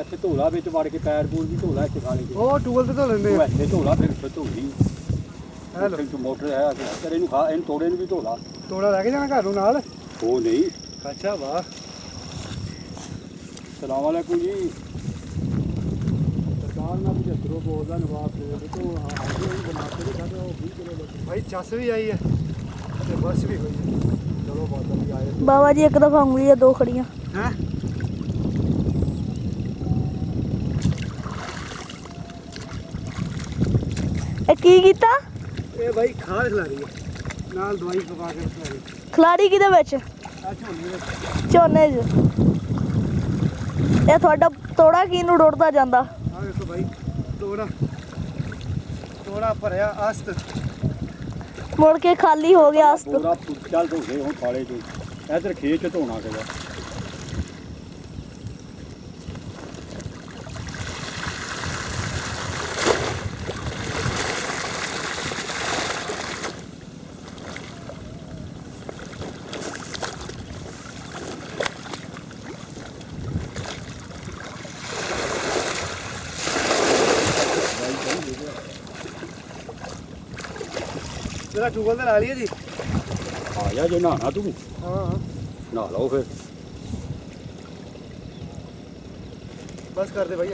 ਇੱਥੇ ਢੋਲਾ ਵਿੱਚ ਵੜ ਕੇ ਪੈਰ ਪੂਰ ਵੀ ਢੋਲਾ ਇੱਥੇ ਖਾ ਲਈਏ। ਉਹ ਟੂਲ ਤੇ ਧੋ ਲੈਂਦੇ ਉਹ ਆ। ਇੱਥੇ ਢੋਲਾ ਫਿਰ ਢੋਲੀ ਹੈਲੋ ਮੋਟਰ ਹੈ ਤੇ ਇਹਨੂੰ ਖਾ ਇਹਨੂੰ ਤੋੜੇ ਨੂੰ ਵੀ ਢੋਲਾ। ਤੋੜਾ ਲੈ ਕੇ ਜਾਣਾ ਘਰ ਨੂੰ ਨਾਲ। ਉਹ ਨਹੀਂ। ਅੱਛਾ ਵਾਹ। ਸਲਾਮ ਵਾਲੇਕੁਮ ਜੀ। ਸਰਕਾਰ ਨਾਲ 75 ਬੋਲਦਾ ਨਵਾਬ ਦੇ ਤੋਂ ਬਣਾ ਕੇ ਸਾਡੇ ਉਹ 20 ਕਿਲੋ ਭਾਈ ਚੱਸ ਵੀ ਆਈ ਹੈ ਤੇ ਬੱਸ ਵੀ ਹੋਈ ਹੈ। ਚਲੋ ਬਾਦਲ ਵੀ ਆਏ ਬਾਬਾ ਜੀ ਇੱਕ ਦਫਾ ਉਂਗਲੀਆਂ ਦੋ ਖੜੀਆਂ ਹੈ। ਇਹ ਕੀ ਕੀਤਾ? ਇਹ ਭਾਈ ਖਾਦ ਖਿਲਾ ਰਹੀ ਹੈ ਨਾਲ ਦਵਾਈ ਪਵਾ ਕੇ ਖਿਲਾ ਰਹੀ ਖਿਲਾੜੀ ਕਿਹਦੇ ਵਿੱਚ? ਆ ਝੋਨੇ ਵਿੱਚ। ਝੋਨੇ 'ਚ। ਇਹ ਤੁਹਾਡਾ ਤੋੜਾ ਕਿਹਨੂੰ ਡੁੱਟਦਾ ਜਾਂਦਾ? ਆ ਵੇਖੋ ਭਾਈ ਤੋੜਾ ਤੋੜਾ ਭਰਿਆ ਅਸਤ ਮੁੜ ਕੇ ਖਾਲੀ ਹੋ ਗਿਆ ਅਸਤ। ਪੂਰਾ ਚੱਲ ਢੋਲੇ ਹੁਣ ਖਾਲੇ ਚ ਇੱਧਰ ਖੇਤ ਚ ਧੋਣਾ ਕਿਦਾ। ਤੇਰਾ ਟੂਬਲ ਤੇ ਲਾ ਲਈਏ ਜੀ। ਆ ਜਾ ਜੇ ਨਹਾਣਾ ਤੂੰ ਹਾਂ ਨਹਾ ਲਓ ਫਿਰ। ਬਸ ਕਰ ਦੇ ਭਾਈ।